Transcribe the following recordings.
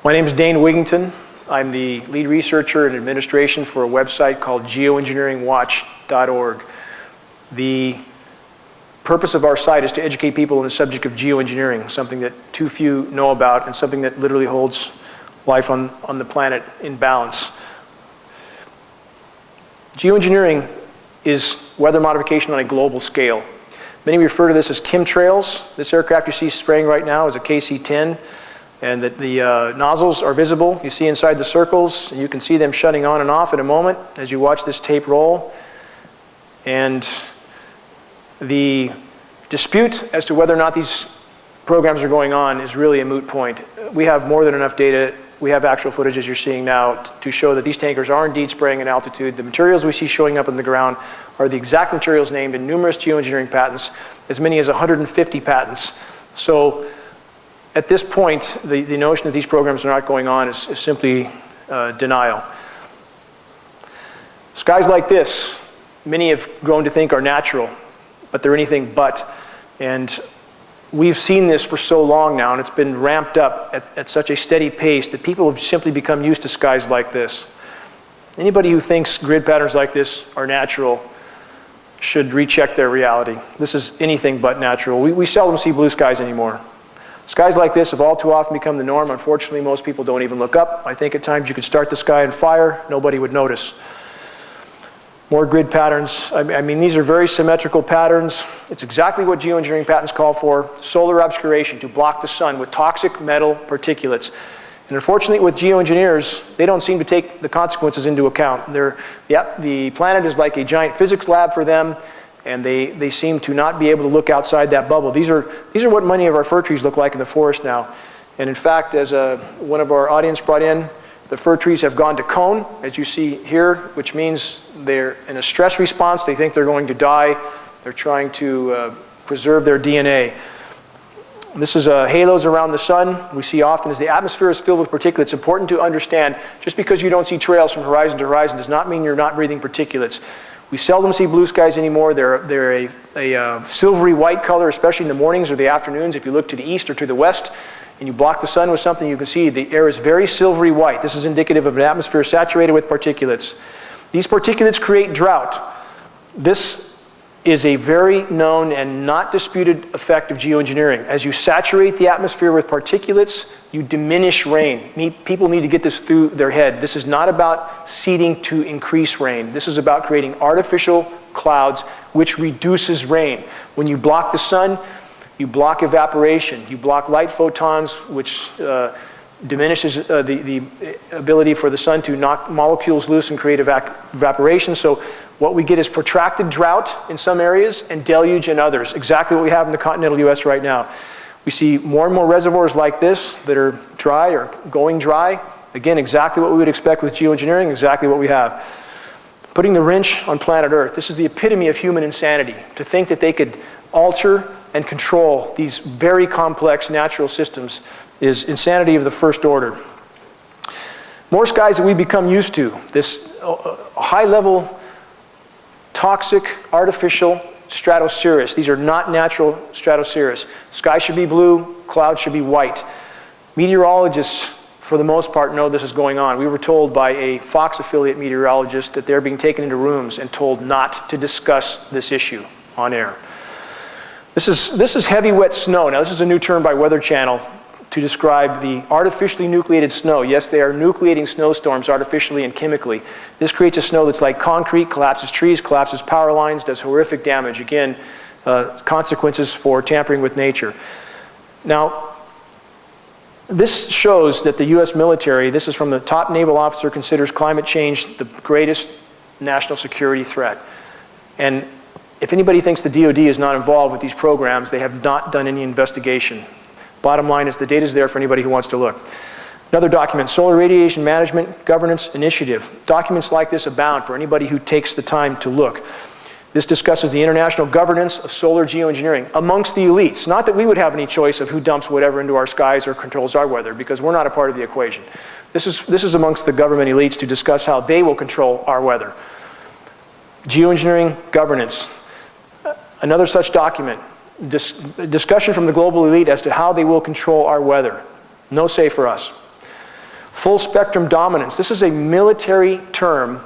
My name is Dane Wigington. I'm the lead researcher in administration for a website called Geo-Engineeringwatch.org. The purpose of our site is to educate people on the subject of geoengineering, something that too few know about and something that literally holds life on the planet in balance. Geoengineering is weather modification on a global scale. Many refer to this as chemtrails. This aircraft you see spraying right now is a KC-10. And that the nozzles are visible. You see inside the circles, and you can see them shutting on and off in a moment as you watch this tape roll. And the dispute as to whether or not these programs are going on is really a moot point. We have more than enough data. We have actual footage, as you're seeing now, to show that these tankers are indeed spraying at altitude. The materials we see showing up in the ground are the exact materials named in numerous geoengineering patents, as many as 150 patents. So, at this point, the notion that these programs are not going on is simply denial. Skies like this, many have grown to think are natural, but they're anything but. And we've seen this for so long now, and it's been ramped up at such a steady pace that people have simply become used to skies like this. Anybody who thinks grid patterns like this are natural should recheck their reality. This is anything but natural. We seldom see blue skies anymore. Skies like this have all too often become the norm. Unfortunately, most people don't even look up. I think at times you could start the sky on fire, nobody would notice. More grid patterns. I mean, these are very symmetrical patterns. It's exactly what geoengineering patents call for: solar obscuration, to block the sun with toxic metal particulates. And unfortunately, with geoengineers, they don't seem to take the consequences into account. The planet is like a giant physics lab for them, and they seem to not be able to look outside that bubble. These are what many of our fir trees look like in the forest now. And in fact, as one of our audience brought in, the fir trees have gone to cone, as you see here, which means they're in a stress response. They think they're going to die. They're trying to preserve their DNA. This is halos around the sun. We see often as the atmosphere is filled with particulates. It's important to understand, just because you don't see trails from horizon to horizon does not mean you're not breathing particulates. We seldom see blue skies anymore. They're a silvery white color, especially in the mornings or the afternoons. If you look to the east or to the west and you block the sun with something, you can see the air is very silvery white. This is indicative of an atmosphere saturated with particulates. These particulates create drought. This is a very known and not disputed effect of geoengineering. As you saturate the atmosphere with particulates, you diminish rain. People need to get this through their head. This is not about seeding to increase rain. This is about creating artificial clouds, which reduces rain. When you block the sun, you block evaporation. You block light photons, which diminishes the ability for the sun to knock molecules loose and create evaporation. So what we get is protracted drought in some areas and deluge in others. Exactly what we have in the continental US right now. We see more and more reservoirs like this that are dry or going dry. Again, exactly what we would expect with geoengineering, exactly what we have. Putting the wrench on planet Earth. This is the epitome of human insanity. To think that they could alter and control these very complex natural systems is insanity of the first order. More skies that we've become used to. This high-level, toxic, artificial stratocirrus. These are not natural stratocirrus. Sky should be blue, clouds should be white. Meteorologists, for the most part, know this is going on. We were told by a Fox affiliate meteorologist that they're being taken into rooms and told not to discuss this issue on air. This is heavy, wet snow. Now, this is a new term by Weather Channel to describe the artificially nucleated snow. Yes, they are nucleating snowstorms artificially and chemically. This creates a snow that's like concrete, collapses trees, collapses power lines, does horrific damage. Again, consequences for tampering with nature. Now, this shows that the US military, this is from the top naval officer, considers climate change the greatest national security threat. And if anybody thinks the DoD is not involved with these programs, they have not done any investigation. Bottom line is the data is there for anybody who wants to look. Another document, Solar Radiation Management Governance Initiative. Documents like this abound for anybody who takes the time to look. This discusses the international governance of solar geoengineering amongst the elites. Not that we would have any choice of who dumps whatever into our skies or controls our weather, because we're not a part of the equation. This is amongst the government elites to discuss how they will control our weather. Geoengineering governance. Another such document. Discussion from the global elite as to how they will control our weather. No say for us. Full spectrum dominance. This is a military term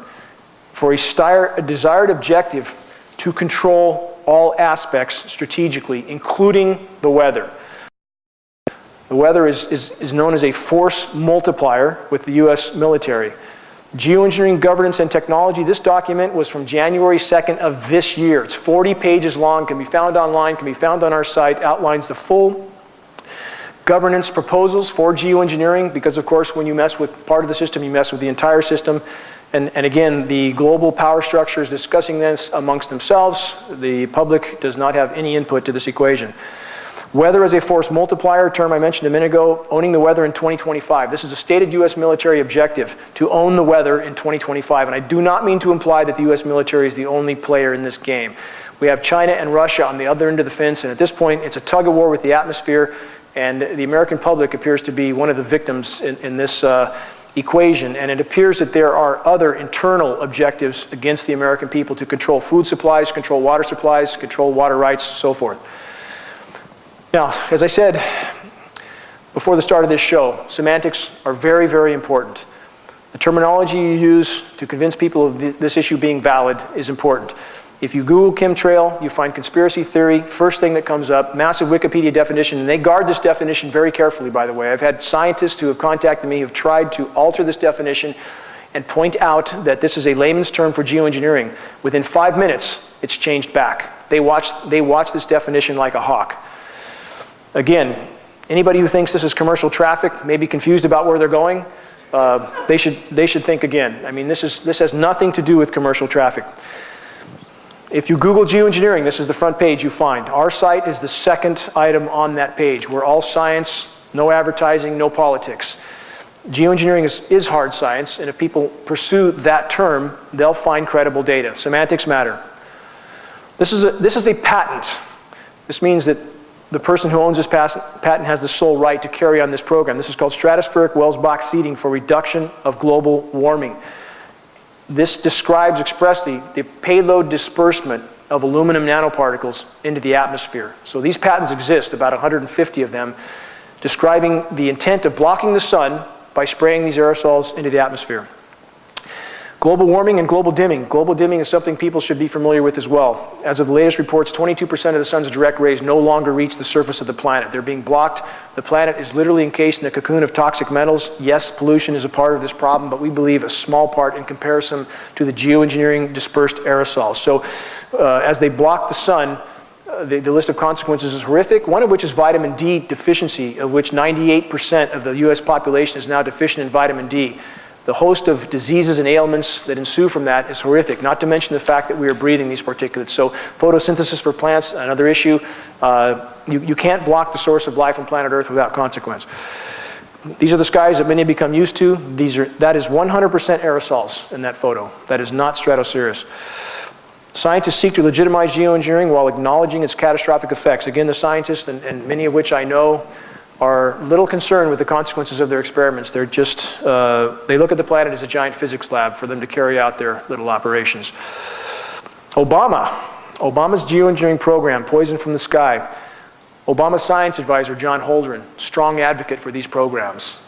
for a desired objective to control all aspects strategically, including the weather. The weather is known as a force multiplier with the US military. Geoengineering, governance, and technology. This document was from January 2nd of this year. It's 40 pages long, can be found online, can be found on our site, outlines the full governance proposals for geoengineering, because of course when you mess with part of the system, you mess with the entire system. And again, the global power structure is discussing this amongst themselves. The public does not have any input to this equation. Weather as a force multiplier, term I mentioned a minute ago, owning the weather in 2025. This is a stated US military objective to own the weather in 2025. And I do not mean to imply that the US military is the only player in this game. We have China and Russia on the other end of the fence, and at this point it's a tug of war with the atmosphere, and the American public appears to be one of the victims in this equation, and it appears that there are other internal objectives against the American people to control food supplies, control water supplies, control water rights, so forth. Now, as I said before the start of this show, semantics are very, very important. The terminology you use to convince people of this issue being valid is important. If you Google chemtrail, you find conspiracy theory, first thing that comes up, massive Wikipedia definition, and they guard this definition very carefully, by the way. I've had scientists who have contacted me who have tried to alter this definition and point out that this is a layman's term for geoengineering. Within 5 minutes, it's changed back. They watch this definition like a hawk. Again, anybody who thinks this is commercial traffic may be confused about where they're going. They should think again. I mean, this has nothing to do with commercial traffic. If you Google geoengineering, this is the front page you find. Our site is the second item on that page. We're all science, no advertising, no politics. Geoengineering is hard science, and if people pursue that term, they'll find credible data. Semantics matter. This is a patent. This means that the person who owns this patent has the sole right to carry on this program. This is called stratospheric Welsbach seeding for reduction of global warming. This describes expressly the payload disbursement of aluminum nanoparticles into the atmosphere. So these patents exist, about 150 of them, describing the intent of blocking the sun by spraying these aerosols into the atmosphere. Global warming and global dimming. Global dimming is something people should be familiar with as well. As of the latest reports, 22% of the sun's direct rays no longer reach the surface of the planet. They're being blocked. The planet is literally encased in a cocoon of toxic metals. Yes, pollution is a part of this problem, but we believe a small part in comparison to the geoengineering dispersed aerosols. So as they block the sun, the list of consequences is horrific, one of which is vitamin D deficiency, of which 98% of the US population is now deficient in vitamin D. The host of diseases and ailments that ensue from that is horrific, not to mention the fact that we are breathing these particulates. So photosynthesis for plants, another issue. You can't block the source of life on planet Earth without consequence. These are the skies that many have become used to. That is 100% aerosols in that photo. That is not stratocirrus. Scientists seek to legitimize geoengineering while acknowledging its catastrophic effects. Again, the scientists, and many of which I know, are little concerned with the consequences of their experiments. They're just, they look at the planet as a giant physics lab for them to carry out their little operations. Obama's geoengineering program, Poison from the Sky. Obama's science advisor, John Holdren, strong advocate for these programs.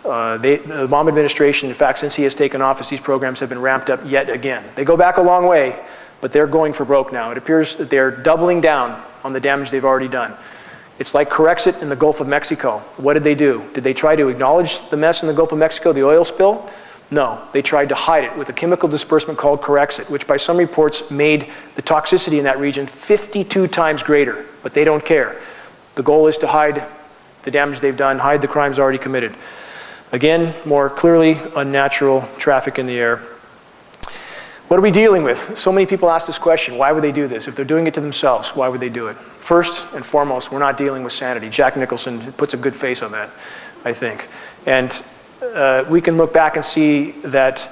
The Obama administration, in fact, since he has taken office, these programs have been ramped up yet again. They go back a long way, but they're going for broke now. It appears that they're doubling down on the damage they've already done. It's like Corexit in the Gulf of Mexico. What did they do? Did they try to acknowledge the mess in the Gulf of Mexico, the oil spill? No, they tried to hide it with a chemical disbursement called Corexit, which by some reports made the toxicity in that region 52 times greater, but they don't care. The goal is to hide the damage they've done, hide the crimes already committed. Again, more clearly, unnatural traffic in the air. What are we dealing with? So many people ask this question, why would they do this? If they're doing it to themselves, why would they do it? First and foremost, we're not dealing with sanity. Jack Nicholson puts a good face on that, I think. And we can look back and see that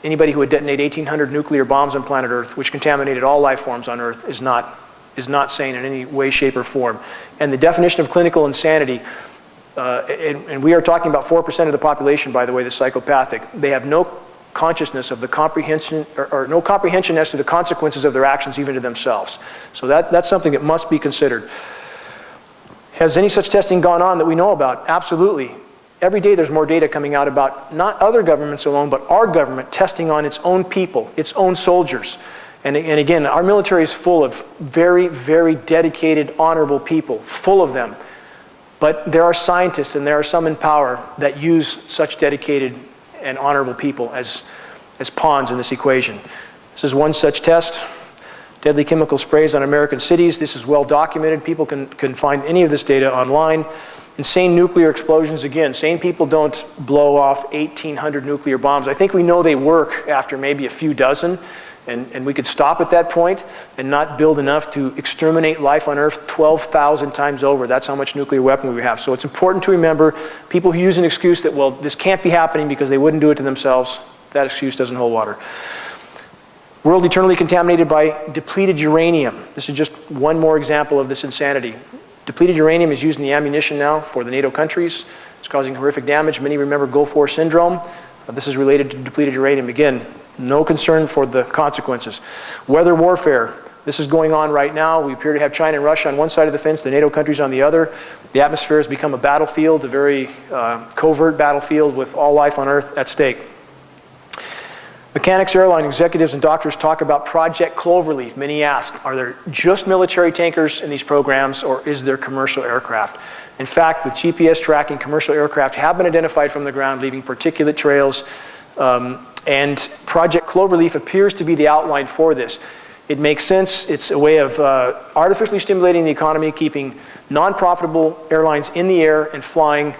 anybody who would detonate 1,800 nuclear bombs on planet Earth, which contaminated all life forms on Earth, is not sane in any way, shape, or form. And the definition of clinical insanity, and we are talking about 4% of the population, by the way, that's psychopathic. They have no consciousness of the comprehension, or no comprehension as to the consequences of their actions, even to themselves. So that's something that must be considered. Has any such testing gone on that we know about? Absolutely. every day there's more data coming out about not other governments alone, but our government testing on its own people, its own soldiers. And again, our military is full of very, very dedicated, honorable people, full of them. But there are scientists and there are some in power that use such dedicated and honorable people as pawns in this equation. This is one such test. Deadly chemical sprays on American cities. This is well documented. People can find any of this data online. Insane nuclear explosions. Again, sane people don't blow off 1,800 nuclear bombs. I think we know they work after maybe a few dozen. And we could stop at that point and not build enough to exterminate life on Earth 12,000 times over. That's how much nuclear weapon we have. So it's important to remember people who use an excuse that, well, this can't be happening because they wouldn't do it to themselves. That excuse doesn't hold water. World eternally contaminated by depleted uranium. This is just one more example of this insanity. Depleted uranium is used in the ammunition now for the NATO countries. It's causing horrific damage. Many remember Gulf War syndrome. This is related to depleted uranium. Again, no concern for the consequences. Weather warfare. This is going on right now. We appear to have China and Russia on one side of the fence, the NATO countries on the other. The atmosphere has become a battlefield, a very covert battlefield with all life on Earth at stake. Mechanics, airline executives, and doctors talk about Project Cloverleaf. Many ask, are there just military tankers in these programs, or is there commercial aircraft? In fact, with GPS tracking, commercial aircraft have been identified from the ground, leaving particulate trails. And Project Cloverleaf appears to be the outline for this. It makes sense. It's a way of artificially stimulating the economy, keeping non-profitable airlines in the air and flying.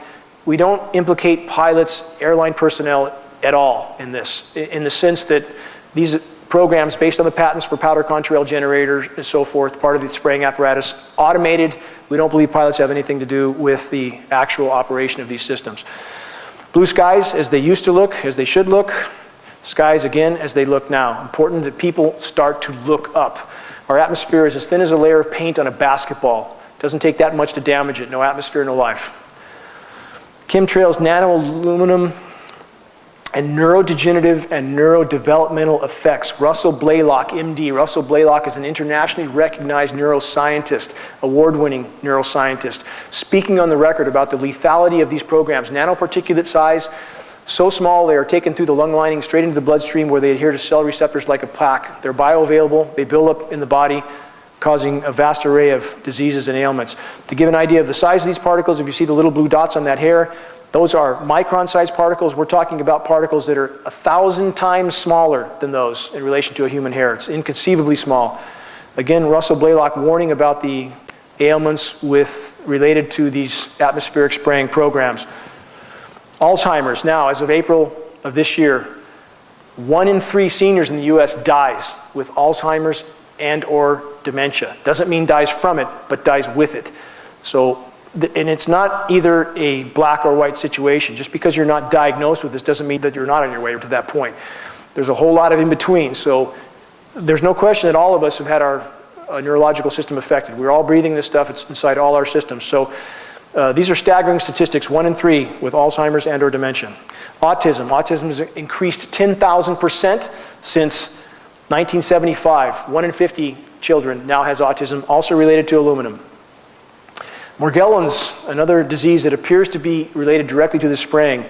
We don't implicate pilots, airline personnel at all in this, in the sense that these programs, based on the patents for powder contrail generators and so forth, part of the spraying apparatus, automated. We don't believe pilots have anything to do with the actual operation of these systems. Blue skies as they used to look, as they should look. Skies again as they look now. Important that people start to look up. Our atmosphere is as thin as a layer of paint on a basketball. It doesn't take that much to damage it. No atmosphere, no life. Chemtrails, nano-aluminum, and neurodegenerative and neurodevelopmental effects. Russell Blaylock, MD. Russell Blaylock is an internationally recognized neuroscientist, award-winning neuroscientist, speaking on the record about the lethality of these programs. Nanoparticulate size, so small they are taken through the lung lining straight into the bloodstream where they adhere to cell receptors like a plaque. They're bioavailable, they build up in the body, causing a vast array of diseases and ailments. To give an idea of the size of these particles, if you see the little blue dots on that hair, those are micron-sized particles. We're talking about particles that are 1,000 times smaller than those in relation to a human hair. It's inconceivably small. Again, Russell Blaylock warning about the ailments related to these atmospheric spraying programs. Alzheimer's. Now, as of April of this year, 1 in 3 seniors in the US dies with Alzheimer's and or dementia. Doesn't mean dies from it, but dies with it. So, and it's not either a black or white situation. Just because you're not diagnosed with this doesn't mean that you're not on your way to that point. There's a whole lot of in between. So there's no question that all of us have had our neurological system affected. We're all breathing this stuff. It's inside all our systems. So these are staggering statistics, 1 in 3 with Alzheimer's and or dementia. Autism. Autism has increased 10,000% since 1975. 1 in 50 children now has autism, also related to aluminum. Morgellons, another disease that appears to be related directly to the spraying.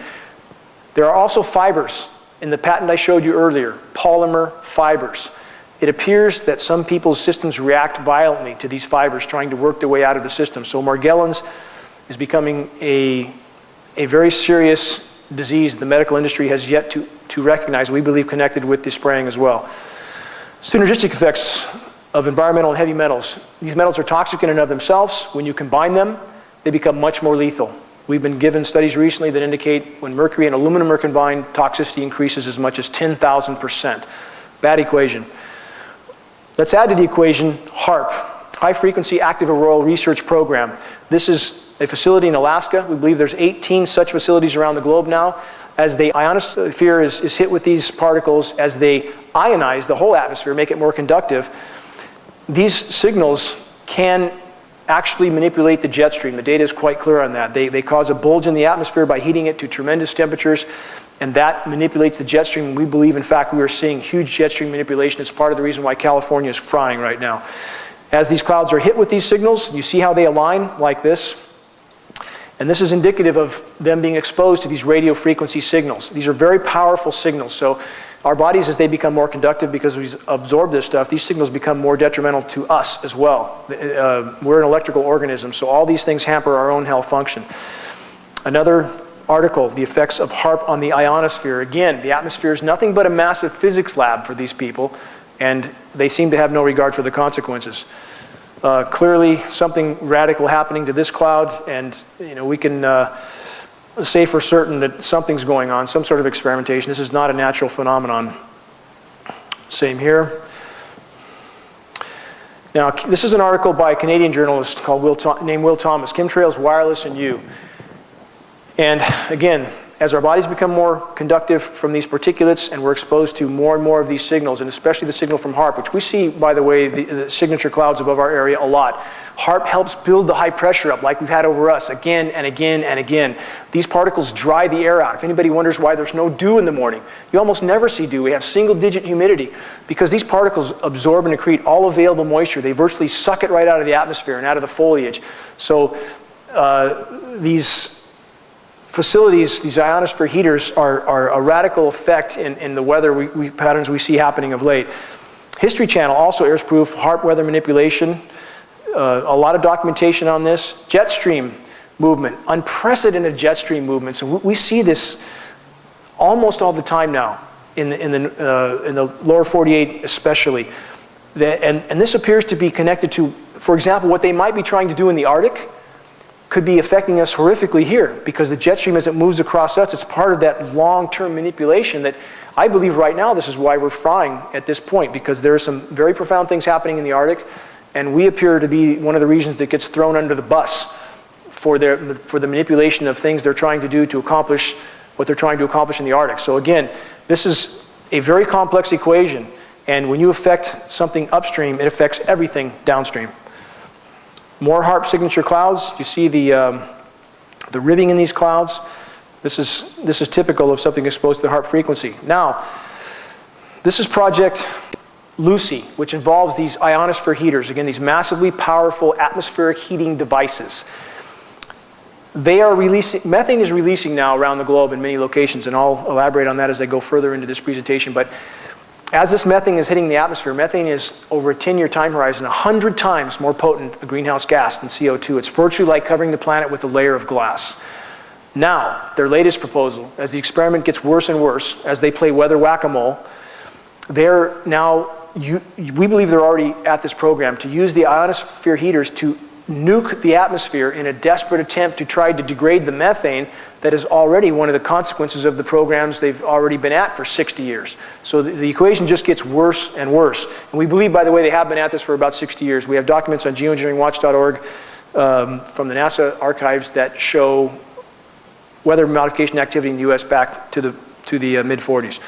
There are also fibers in the patent I showed you earlier, polymer fibers. It appears that some people's systems react violently to these fibers trying to work their way out of the system. So Morgellons is becoming a very serious disease the medical industry has yet to recognize, we believe connected with the spraying as well. Synergistic effects of environmental and heavy metals. These metals are toxic in and of themselves. When you combine them, they become much more lethal. We've been given studies recently that indicate when mercury and aluminum are combined, toxicity increases as much as 10,000%. Bad equation. Let's add to the equation HAARP, High Frequency Active Auroral Research Program. This is a facility in Alaska. We believe there's 18 such facilities around the globe now. As the ionosphere is hit with these particles, as they ionize the whole atmosphere, make it more conductive, these signals can actually manipulate the jet stream. The data is quite clear on that. They cause a bulge in the atmosphere by heating it to tremendous temperatures, and that manipulates the jet stream. We believe, in fact, we are seeing huge jet stream manipulation. It's part of the reason why California is frying right now. As these clouds are hit with these signals, you see how they align like this. And this is indicative of them being exposed to these radio frequency signals. These are very powerful signals. So our bodies, as they become more conductive because we absorb this stuff, these signals become more detrimental to us as well. We're an electrical organism, so all these things hamper our own health function. Another article, the effects of HAARP on the ionosphere. Again, the atmosphere is nothing but a massive physics lab for these people, and they seem to have no regard for the consequences. Clearly, something radical happening to this cloud, and we can say for certain that something's going on, some sort of experimentation. This is not a natural phenomenon. Same here. Now, this is an article by a Canadian journalist named Will Thomas, Chemtrails, Wireless, and You. And again, as our bodies become more conductive from these particulates and we're exposed to more and more of these signals, and especially the signal from HAARP, which we see, by the way, the signature clouds above our area a lot. HAARP helps build the high pressure up like we've had over us again and again and again. These particles dry the air out. If anybody wonders why there's no dew in the morning, you almost never see dew. We have single-digit humidity because these particles absorb and accrete all available moisture. They virtually suck it right out of the atmosphere and out of the foliage. So these facilities, these ionosphere heaters, are a radical effect in the weather patterns we see happening of late. History Channel also airs proof HAARP weather manipulation. A lot of documentation on this. Jet stream movement, unprecedented jet stream movements. And we see this almost all the time now in the lower 48 especially. And this appears to be connected to, for example, what they might be trying to do in the Arctic could be affecting us horrifically here, because the jet stream, as it moves across us, it's part of that long-term manipulation that I believe right now this is why we're frying at this point, because there are some very profound things happening in the Arctic, and we appear to be one of the regions that gets thrown under the bus for the manipulation of things they're trying to do to accomplish what they're trying to accomplish in the Arctic. So again, this is a very complex equation, and when you affect something upstream, it affects everything downstream. More HAARP signature clouds. You see the ribbing in these clouds. This is typical of something exposed to the HAARP frequency. Now, this is Project Lucy, which involves these ionosphere heaters. Again, these massively powerful atmospheric heating devices. They are releasing, methane is releasing now around the globe in many locations, and I'll elaborate on that as I go further into this presentation. But as this methane is hitting the atmosphere, methane is, over a 10-year time horizon, 100 times more potent a greenhouse gas than CO2. It's virtually like covering the planet with a layer of glass. Now, their latest proposal, as the experiment gets worse and worse, as they play weather whack-a-mole, they're now, we believe they're already at this program, to use the ionosphere heaters to nuke the atmosphere in a desperate attempt to try to degrade the methane that is already one of the consequences of the programs they've already been at for 60 years. So the equation just gets worse and worse. And we believe, by the way, they have been at this for about 60 years. We have documents on geoengineeringwatch.org from the NASA archives that show weather modification activity in the US back to the mid-40s.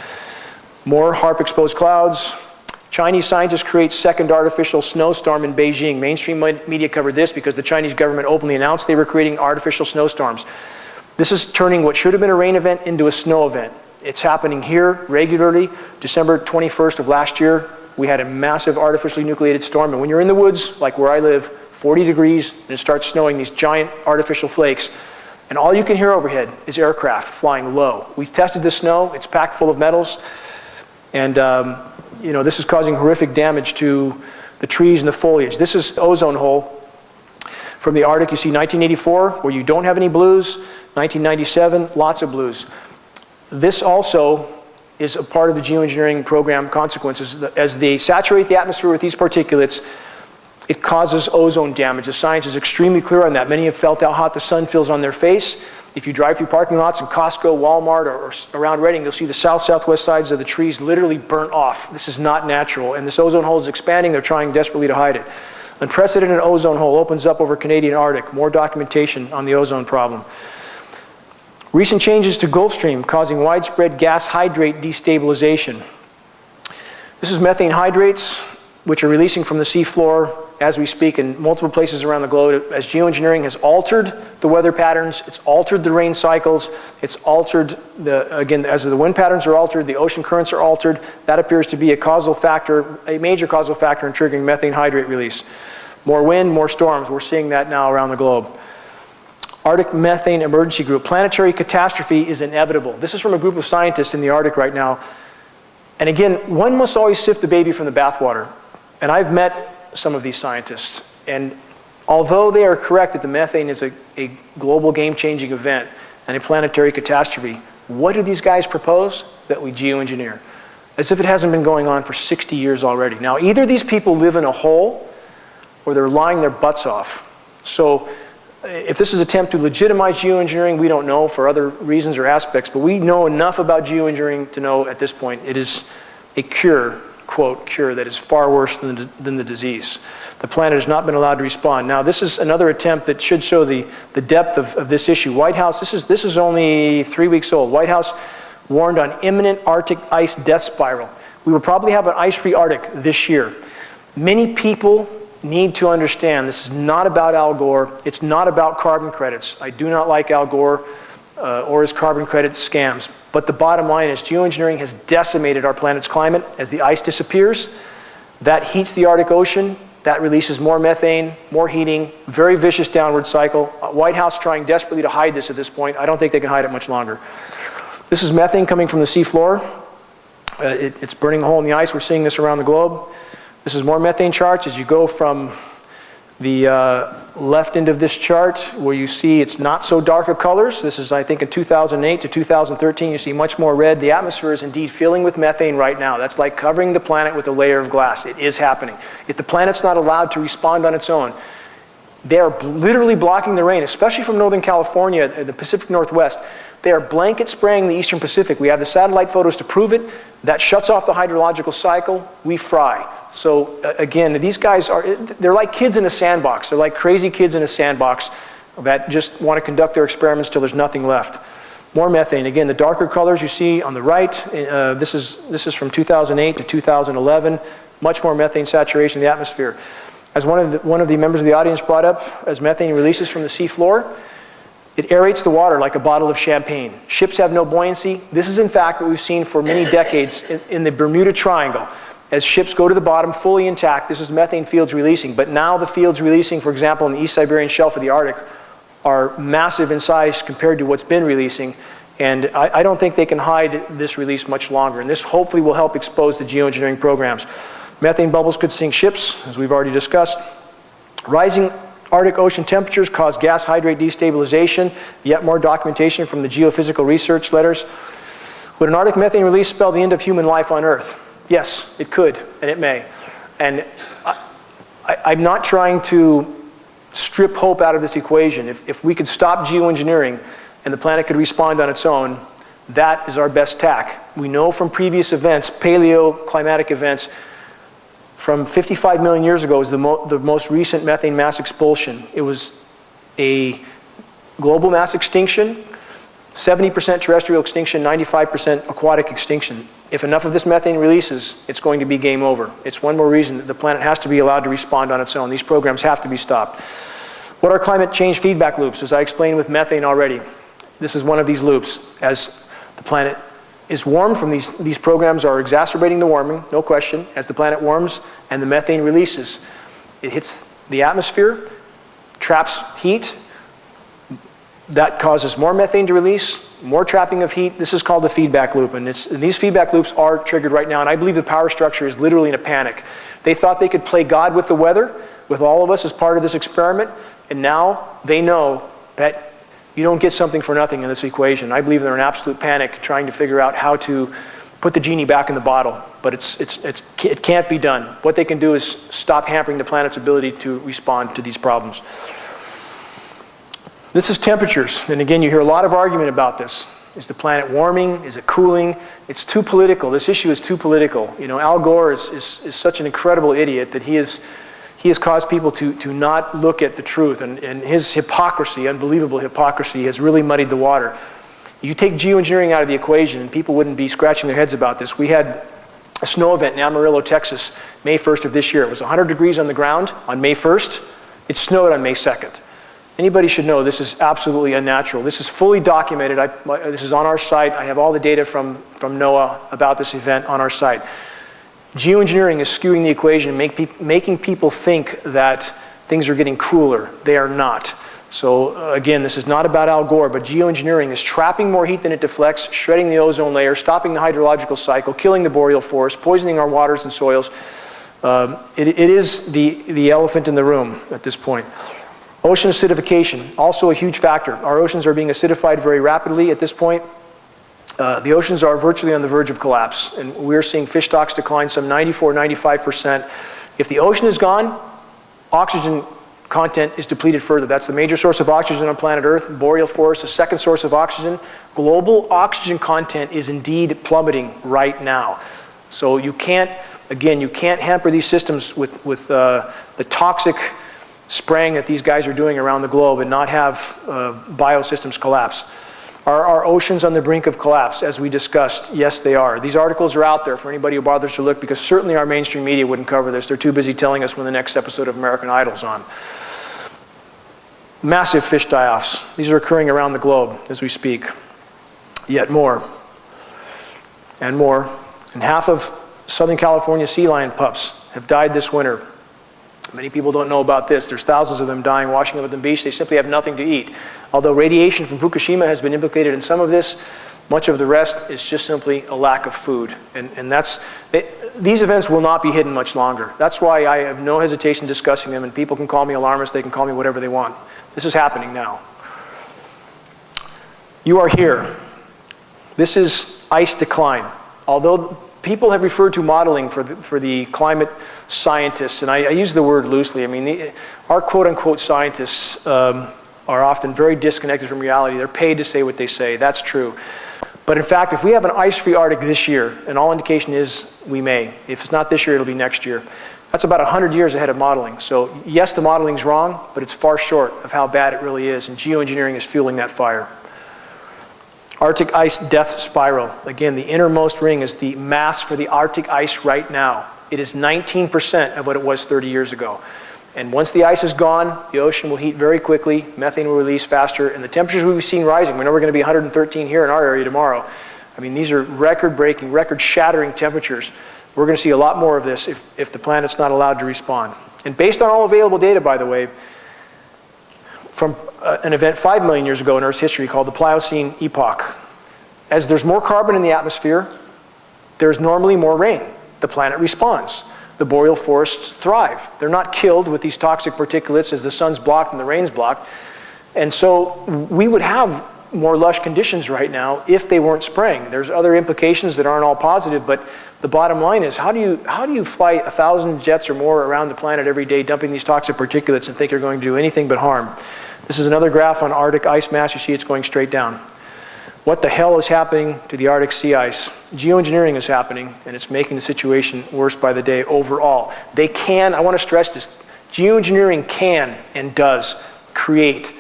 More HAARP-exposed clouds. Chinese scientists create second artificial snowstorm in Beijing. Mainstream media covered this because the Chinese government openly announced they were creating artificial snowstorms. This is turning what should have been a rain event into a snow event. It's happening here regularly. December 21st of last year, we had a massive artificially nucleated storm. And when you're in the woods, like where I live, 40 degrees, and it starts snowing, these giant artificial flakes, and all you can hear overhead is aircraft flying low. We've tested the snow. It's packed full of metals. And this is causing horrific damage to the trees and the foliage. This is ozone hole from the Arctic. You see 1984, where you don't have any blues. 1997, lots of blues. This also is a part of the geoengineering program consequences. As they saturate the atmosphere with these particulates, it causes ozone damage. The science is extremely clear on that. Many have felt how hot the sun feels on their face. If you drive through parking lots in Costco, Walmart, or around Reading, you'll see the south-southwest sides of the trees literally burnt off. This is not natural, and this ozone hole is expanding. They're trying desperately to hide it. Unprecedented ozone hole opens up over Canadian Arctic. More documentation on the ozone problem. Recent changes to Gulf Stream causing widespread gas hydrate destabilization. This is methane hydrates, which are releasing from the seafloor as we speak in multiple places around the globe. As geoengineering has altered the weather patterns, it's altered the rain cycles, it's altered again, as the wind patterns are altered, the ocean currents are altered. That appears to be a causal factor, a major causal factor in triggering methane hydrate release. More wind, more storms. We're seeing that now around the globe. Arctic Methane Emergency Group. Planetary catastrophe is inevitable. This is from a group of scientists in the Arctic right now. And again, one must always sift the baby from the bathwater. And I've met some of these scientists. And although they are correct that the methane is a global game-changing event and a planetary catastrophe, what do these guys propose? That we geoengineer. As if it hasn't been going on for 60 years already. Now, either these people live in a hole or they're lying their butts off. So if this is an attempt to legitimize geoengineering, we don't know for other reasons or aspects, but we know enough about geoengineering to know at this point it is a cure, quote, cure, that is far worse than the disease. The planet has not been allowed to respond. Now, this is another attempt that should show the depth of this issue. White House, this is only 3 weeks old. White House warned on imminent Arctic ice death spiral. We will probably have an ice-free Arctic this year. Many people need to understand this is not about Al Gore. It's not about carbon credits. I do not like Al Gore or his carbon credit scams. But the bottom line is geoengineering has decimated our planet's climate. As the ice disappears, that heats the Arctic Ocean. That releases more methane, more heating, very vicious downward cycle. White House trying desperately to hide this at this point. I don't think they can hide it much longer. This is methane coming from the seafloor. It's burning a hole in the ice. We're seeing this around the globe. This is more methane charts as you go from the left end of this chart where you see it's not so dark of colors. This is, I think, in 2008 to 2013. You see much more red. The atmosphere is indeed filling with methane right now. That's like covering the planet with a layer of glass. It is happening. If the planet's not allowed to respond on its own, they are literally blocking the rain, especially from Northern California, the Pacific Northwest. They are blanket spraying the Eastern Pacific. We have the satellite photos to prove it. That shuts off the hydrological cycle. We fry. So again, these guys they're like kids in a sandbox. They're like crazy kids in a sandbox that just want to conduct their experiments till there's nothing left. More methane. Again, the darker colors you see on the right, this is from 2008 to 2011. Much more methane saturation in the atmosphere. As one of the members of the audience brought up, as methane releases from the seafloor, it aerates the water like a bottle of champagne. Ships have no buoyancy. This is in fact what we've seen for many decades in the Bermuda Triangle. As ships go to the bottom fully intact, this is methane fields releasing. But now the fields releasing, for example, in the East Siberian Shelf of the Arctic, are massive in size compared to what's been releasing. And I don't think they can hide this release much longer. And this hopefully will help expose the geoengineering programs. Methane bubbles could sink ships, as we've already discussed. Rising Arctic Ocean temperatures cause gas hydrate destabilization. Yet more documentation from the geophysical research letters. Would an Arctic methane release spell the end of human life on Earth? Yes, it could, and it may. And I'm not trying to strip hope out of this equation. If we could stop geoengineering and the planet could respond on its own, that is our best tack. We know from previous events, paleoclimatic events, from 55 million years ago is the most recent methane mass expulsion. It was a global mass extinction, 70% terrestrial extinction, 95% aquatic extinction. If enough of this methane releases, it's going to be game over. It's one more reason that the planet has to be allowed to respond on its own. These programs have to be stopped. What are climate change feedback loops? As I explained with methane already, this is one of these loops. As the planet is warmed from these programs are exacerbating the warming, no question. As the planet warms and the methane releases, it hits the atmosphere, traps heat. That causes more methane to release, more trapping of heat. This is called the feedback loop, and these feedback loops are triggered right now, and I believe the power structure is literally in a panic. They thought they could play God with the weather, with all of us as part of this experiment, and now they know that you don't get something for nothing in this equation. I believe they're in absolute panic trying to figure out how to put the genie back in the bottle, but it can't be done. What they can do is stop hampering the planet's ability to respond to these problems. This is temperatures, and again, you hear a lot of argument about this. Is the planet warming? Is it cooling? It's too political. This issue is too political. You know, Al Gore is such an incredible idiot that he has caused people to not look at the truth, and his hypocrisy, unbelievable hypocrisy, has really muddied the water. You take geoengineering out of the equation and people wouldn't be scratching their heads about this. We had a snow event in Amarillo, Texas, May 1st of this year. It was 100 degrees on the ground on May 1st. It snowed on May 2nd. Anybody should know this is absolutely unnatural. This is fully documented. This is on our site. I have all the data from NOAA about this event on our site. Geoengineering is skewing the equation, making people think that things are getting cooler. They are not. So again, this is not about Al Gore, but geoengineering is trapping more heat than it deflects, shredding the ozone layer, stopping the hydrological cycle, killing the boreal forest, poisoning our waters and soils. It is the elephant in the room at this point. Ocean acidification, also a huge factor. Our oceans are being acidified very rapidly at this point. The oceans are virtually on the verge of collapse, and we're seeing fish stocks decline some 94–95%. If the ocean is gone, oxygen content is depleted further. That's the major source of oxygen on planet Earth. Boreal forest, the second source of oxygen. Global oxygen content is indeed plummeting right now. So you can't, again, you can't hamper these systems with the toxic spraying that these guys are doing around the globe and not have biosystems collapse. Are our oceans on the brink of collapse, as we discussed? Yes, they are. These articles are out there for anybody who bothers to look, because certainly our mainstream media wouldn't cover this. They're too busy telling us when the next episode of American Idol's on. Massive fish die-offs. These are occurring around the globe as we speak. Yet more and more. And half of Southern California sea lion pups have died this winter. Many people don't know about this. There's thousands of them dying washing up at the beach. They simply have nothing to eat. Although radiation from Fukushima has been implicated in some of this, much of the rest is just simply a lack of food. And these events will not be hidden much longer. That's why I have no hesitation discussing them, and people can call me alarmist, they can call me whatever they want. This is happening now. You are here. This is ice decline. Although people have referred to modeling for the climate scientists, and I use the word loosely. I mean, our quote-unquote scientists are often very disconnected from reality. They're paid to say what they say. That's true. But in fact, if we have an ice-free Arctic this year, and all indication is we may. If it's not this year, it'll be next year. That's about 100 years ahead of modeling. So yes, the modeling's wrong, but it's far short of how bad it really is, and geoengineering is fueling that fire. Arctic ice death spiral. Again, the innermost ring is the mass for the Arctic ice right now. It is 19% of what it was 30 years ago. And once the ice is gone, the ocean will heat very quickly, methane will release faster, and the temperatures we've seen rising. We know we're going to be 113 here in our area tomorrow. I mean, these are record-breaking, record-shattering temperatures. We're going to see a lot more of this if the planet's not allowed to respond. And based on all available data, by the way, from an event 5 million years ago in Earth's history called the Pliocene Epoch, as there's more carbon in the atmosphere, there's normally more rain. The planet responds. The boreal forests thrive. They're not killed with these toxic particulates as the sun's blocked and the rain's blocked. And so we would have more lush conditions right now if they weren't spraying. There's other implications that aren't all positive, but the bottom line is, how do you fly 1,000 jets or more around the planet every day dumping these toxic particulates and think you're going to do anything but harm? This is another graph on Arctic ice mass. You see it's going straight down. What the hell is happening to the Arctic sea ice? Geoengineering is happening, and it's making the situation worse by the day overall. They can, I want to stress this, geoengineering can and does create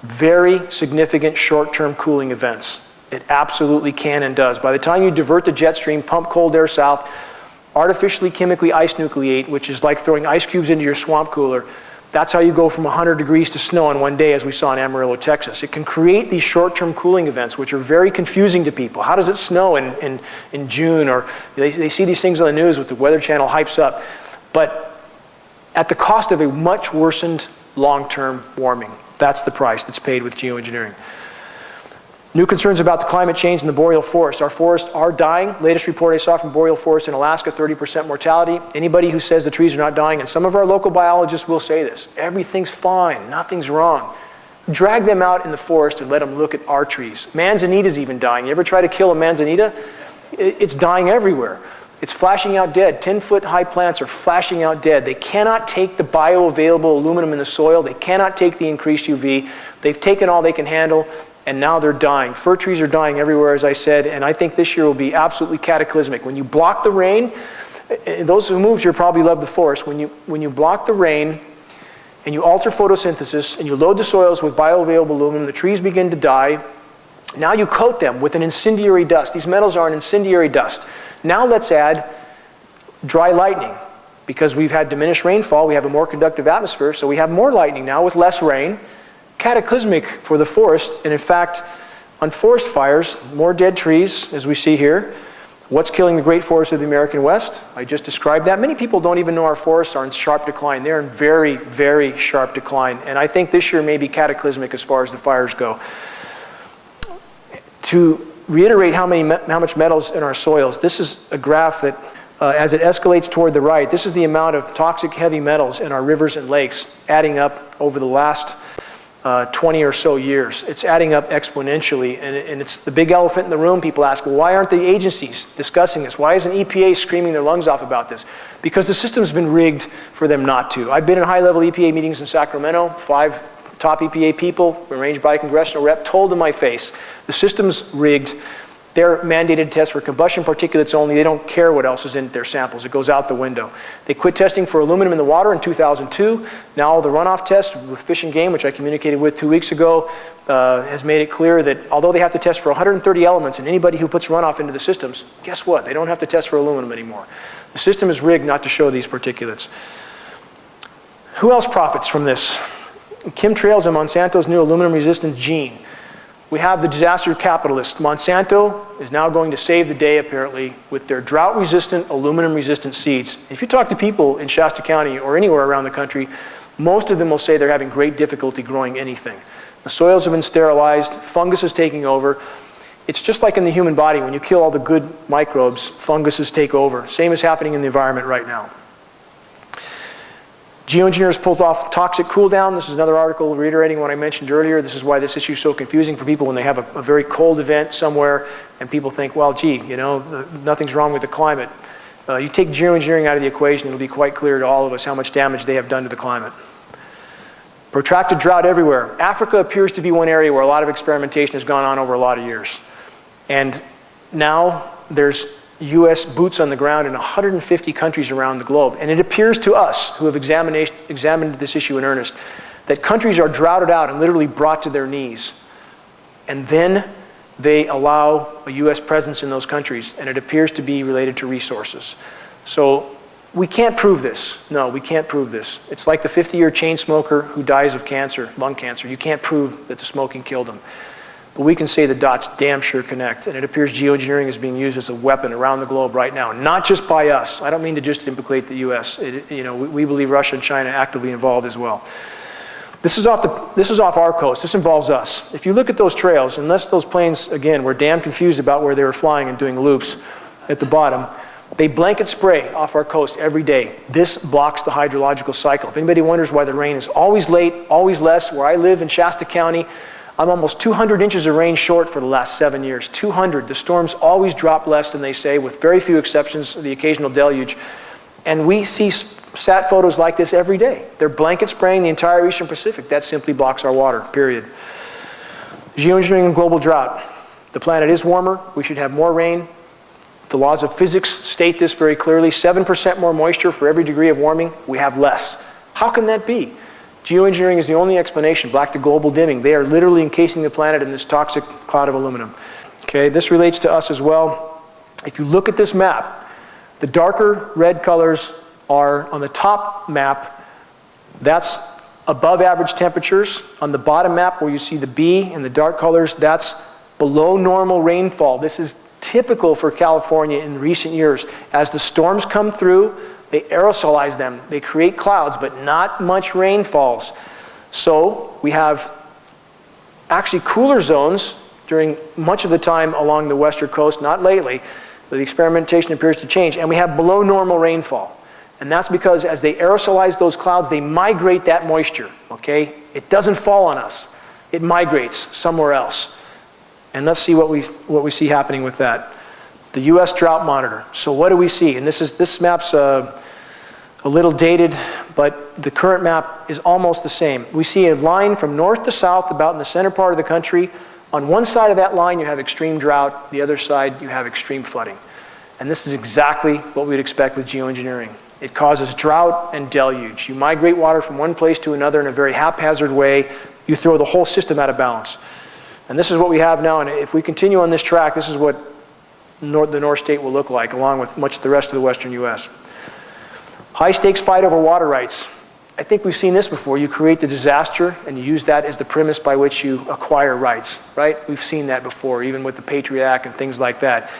very significant short-term cooling events. It absolutely can and does. By the time you divert the jet stream, pump cold air south, artificially chemically ice nucleate, which is like throwing ice cubes into your swamp cooler, that's how you go from 100 degrees to snow in one day, as we saw in Amarillo, Texas. It can create these short-term cooling events, which are very confusing to people. How does it snow in June? Or they see these things on the news with the Weather Channel hypes up. But at the cost of a much worsened long-term warming. That's the price that's paid with geoengineering. New concerns about the climate change in the boreal forest. Our forests are dying. Latest report I saw from boreal forest in Alaska, 30% mortality. Anybody who says the trees are not dying, and some of our local biologists will say this, everything's fine, nothing's wrong. Drag them out in the forest and let them look at our trees. Manzanita's even dying. You ever try to kill a manzanita? It's dying everywhere. It's flashing out dead. 10-foot high plants are flashing out dead. They cannot take the bioavailable aluminum in the soil. They cannot take the increased UV. They've taken all they can handle, and now they're dying. Fir trees are dying everywhere, as I said, and I think this year will be absolutely cataclysmic. When you block the rain, those who moved here probably love the forest. When you block the rain and you alter photosynthesis and you load the soils with bioavailable aluminum, the trees begin to die. Now you coat them with an incendiary dust. These metals are an incendiary dust. Now let's add dry lightning. Because we've had diminished rainfall, we have a more conductive atmosphere, so we have more lightning now with less rain. Cataclysmic for the forest, and in fact, on forest fires, more dead trees, as we see here, What's killing the great forests of the American West? I just described that. Many people don't even know our forests are in sharp decline. They're in very, very sharp decline. And I think this year may be cataclysmic as far as the fires go. To reiterate how much metal's in our soils, this is a graph that, as it escalates toward the right, this is the amount of toxic heavy metals in our rivers and lakes adding up over the last 20 or so years. It's adding up exponentially, and it's the big elephant in the room. People ask, well, why aren't the agencies discussing this? Why isn't EPA screaming their lungs off about this? Because the system's been rigged for them not to. I've been in high-level EPA meetings in Sacramento. 5 top EPA people, arranged by a congressional rep, told in my face, the system's rigged. They're mandated to test for combustion particulates only. They don't care what else is in their samples. It goes out the window. They quit testing for aluminum in the water in 2002. Now all the runoff tests with Fish and Game, which I communicated with 2 weeks ago, has made it clear that although they have to test for 130 elements, and anybody who puts runoff into the systems, guess what? They don't have to test for aluminum anymore. The system is rigged not to show these particulates. Who else profits from this? Chemtrails and Monsanto's new aluminum resistance gene. We have the disaster capitalist. Monsanto is now going to save the day, apparently, with their drought-resistant, aluminum-resistant seeds. If you talk to people in Shasta County or anywhere around the country, most of them will say they're having great difficulty growing anything. The soils have been sterilized, fungus is taking over. It's just like in the human body. When you kill all the good microbes, funguses take over. Same is happening in the environment right now. Geoengineers pulled off toxic cool down. This is another article reiterating what I mentioned earlier. This is why this issue is so confusing for people when they have a very cold event somewhere and people think, well, gee, you know, nothing's wrong with the climate. You take geoengineering out of the equation, it'll be quite clear to all of us how much damage they have done to the climate. Protracted drought everywhere. Africa appears to be one area where a lot of experimentation has gone on over a lot of years. And now there's US boots on the ground in 150 countries around the globe. And it appears to us, who have examined this issue in earnest, that countries are droughted out and literally brought to their knees. And then they allow a US presence in those countries, and it appears to be related to resources. So we can't prove this. No, we can't prove this. It's like the 50-year chain smoker who dies of cancer, lung cancer. You can't prove that the smoking killed him. But we can say the dots damn sure connect, and it appears geoengineering is being used as a weapon around the globe right now, not just by us. I don't mean to just implicate the US. We believe Russia and China are actively involved as well. This is off our coast. This involves us. If you look at those trails, unless those planes, again, were damn confused about where they were flying and doing loops at the bottom, they blanket spray off our coast every day. This blocks the hydrological cycle. If anybody wonders why the rain is always late, always less, where I live in Shasta County, I'm almost 200 inches of rain short for the last 7 years. 200. The storms always drop less than they say, with very few exceptions, the occasional deluge. And we see sat photos like this every day. They're blanket spraying the entire Eastern Pacific. That simply blocks our water, period. Geoengineering and global drought. The planet is warmer. We should have more rain. The laws of physics state this very clearly. 7% more moisture for every degree of warming. We have less. How can that be? Geoengineering is the only explanation, back to global dimming. They are literally encasing the planet in this toxic cloud of aluminum. Okay, this relates to us as well. If you look at this map, the darker red colors are on the top map. That's above average temperatures. On the bottom map where you see the B in the dark colors, that's below normal rainfall. This is typical for California in recent years. As the storms come through, they aerosolize them. They create clouds, but not much rain falls. So we have actually cooler zones during much of the time along the western coast, not lately. The experimentation appears to change, and we have below normal rainfall. And that's because as they aerosolize those clouds, they migrate that moisture, okay? It doesn't fall on us. It migrates somewhere else. And let's see what we see happening with that. The US Drought Monitor. So what do we see? And this map's a little dated, but the current map is almost the same. We see a line from north to south about in the center part of the country. On one side of that line you have extreme drought, the other side you have extreme flooding. And this is exactly what we'd expect with geoengineering. It causes drought and deluge. You migrate water from one place to another in a very haphazard way. You throw the whole system out of balance. And this is what we have now, and if we continue on this track, this is what the North State will look like, along with much of the rest of the western US. High stakes fight over water rights. I think we've seen this before. You create the disaster and you use that as the premise by which you acquire rights, right? We've seen that before, even with the Patriot Act and things like that.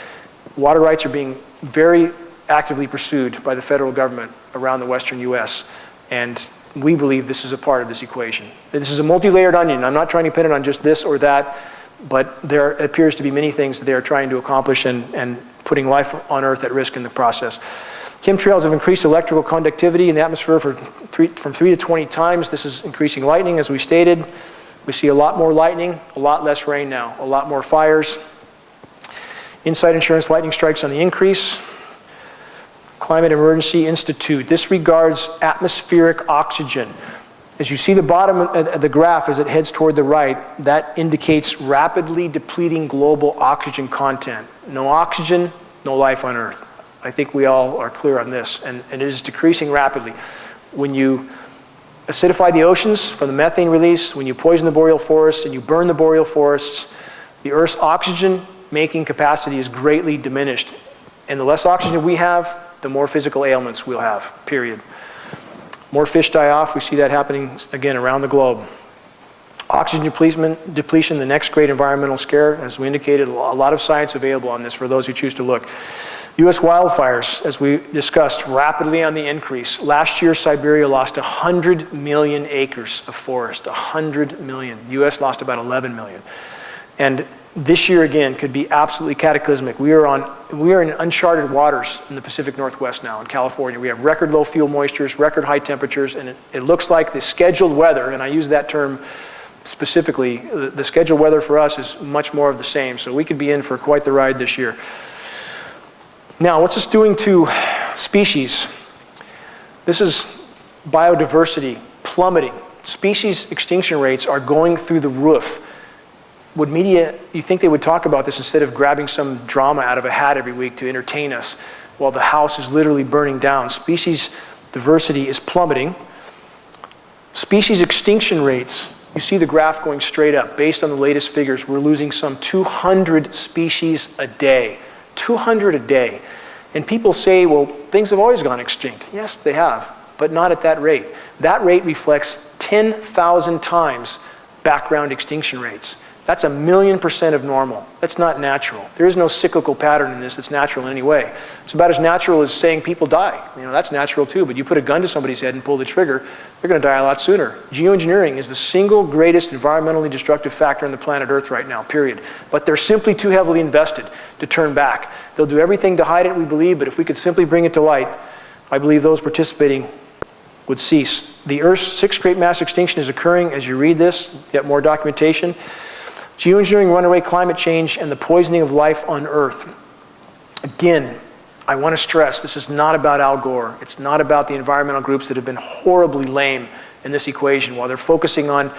Water rights are being very actively pursued by the federal government around the western US, and we believe this is a part of this equation. This is a multi-layered onion. I'm not trying to pin it on just this or that, but there appears to be many things that they are trying to accomplish and putting life on Earth at risk in the process. Chemtrails have increased electrical conductivity in the atmosphere from 3 to 20 times. This is increasing lightning, as we stated. We see a lot more lightning, a lot less rain now, a lot more fires. Inside insurance, lightning strikes on the increase. Climate Emergency Institute. This regards atmospheric oxygen. As you see the bottom of the graph as it heads toward the right, that indicates rapidly depleting global oxygen content. No oxygen, no life on Earth. I think we all are clear on this, and it is decreasing rapidly. When you acidify the oceans from the methane release, when you poison the boreal forests and you burn the boreal forests, the Earth's oxygen-making capacity is greatly diminished. And the less oxygen we have, the more physical ailments we'll have, period. More fish die off. We see that happening, again, around the globe. Oxygen depletion, the next great environmental scare. As we indicated, a lot of science available on this for those who choose to look. U.S. wildfires, as we discussed, rapidly on the increase. Last year, Siberia lost 100 million acres of forest, 100 million. The U.S. lost about 11 million. And this year, again, could be absolutely cataclysmic. We are in uncharted waters in the Pacific Northwest now, in California. We have record low fuel moistures, record high temperatures, and it looks like the scheduled weather, and I use that term specifically, the scheduled weather for us is much more of the same. So we could be in for quite the ride this year. Now, what's this doing to species? This is biodiversity plummeting. Species extinction rates are going through the roof. Would media, you think they would talk about this instead of grabbing some drama out of a hat every week to entertain us while the house is literally burning down? Species diversity is plummeting. Species extinction rates, you see the graph going straight up. Based on the latest figures, we're losing some 200 species a day. 200 a day. And people say, well, things have always gone extinct. Yes, they have, but not at that rate. That rate reflects 10,000 times background extinction rates. That's 1,000,000% of normal. That's not natural. There is no cyclical pattern in this that's natural in any way. It's about as natural as saying people die. You know, that's natural too, but you put a gun to somebody's head and pull the trigger, they're going to die a lot sooner. Geoengineering is the single greatest environmentally destructive factor on the planet Earth right now, period. But they're simply too heavily invested to turn back. They'll do everything to hide it, we believe, but if we could simply bring it to light, I believe those participating would cease. The Earth's sixth great mass extinction is occurring as you read this, get more documentation. Geoengineering, runaway climate change, and the poisoning of life on Earth. Again, I want to stress, this is not about Al Gore. It's not about the environmental groups that have been horribly lame in this equation. While they're focusing on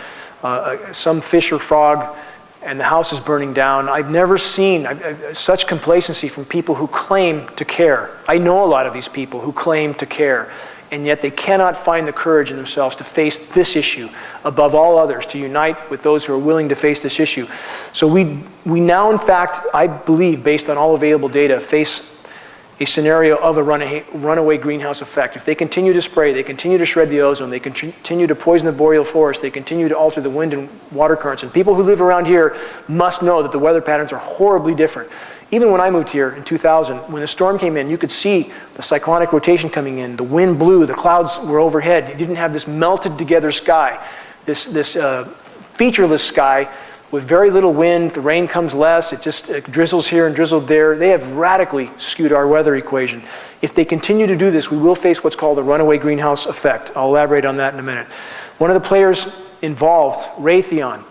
some fish or frog and the house is burning down, I've never seen such complacency from people who claim to care. I know a lot of these people who claim to care, and yet they cannot find the courage in themselves to face this issue above all others, to unite with those who are willing to face this issue. So we now, in fact, I believe, based on all available data, face a scenario of a runaway greenhouse effect. If they continue to spray, they continue to shred the ozone, they continue to poison the boreal forest, they continue to alter the wind and water currents, and people who live around here must know that the weather patterns are horribly different. Even when I moved here in 2000, when a storm came in, you could see the cyclonic rotation coming in, the wind blew, the clouds were overhead. You didn't have this melted together sky, this featureless sky with very little wind. The rain comes less, it drizzles here and drizzled there. They have radically skewed our weather equation. If they continue to do this, we will face what's called a runaway greenhouse effect. I'll elaborate on that in a minute. One of the players involved, Raytheon.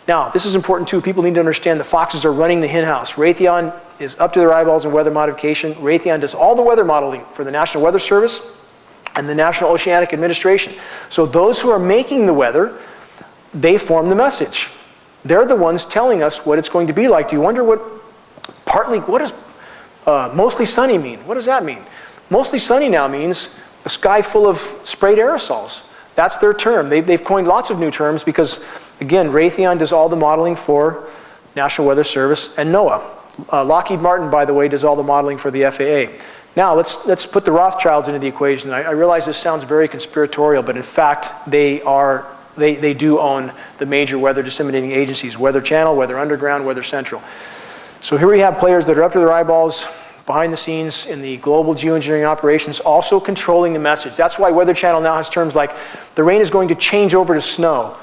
Now, this is important too. People need to understand the foxes are running the hen house. Raytheon is up to their eyeballs in weather modification. Raytheon does all the weather modeling for the National Weather Service and the National Oceanic Administration. So those who are making the weather, they form the message. They're the ones telling us what it's going to be like. Do you wonder what does mostly sunny mean? What does that mean? Mostly sunny now means a sky full of sprayed aerosols. That's their term. They've coined lots of new terms because, again, Raytheon does all the modeling for National Weather Service and NOAA. Lockheed Martin, by the way, does all the modeling for the FAA. Now, let's put the Rothschilds into the equation. I realize this sounds very conspiratorial, but in fact, they do own the major weather disseminating agencies, Weather Channel, Weather Underground, Weather Central. So here we have players that are up to their eyeballs. behind the scenes in the global geoengineering operations, also controlling the message. That's why Weather Channel now has terms like, the rain is going to change over to snow.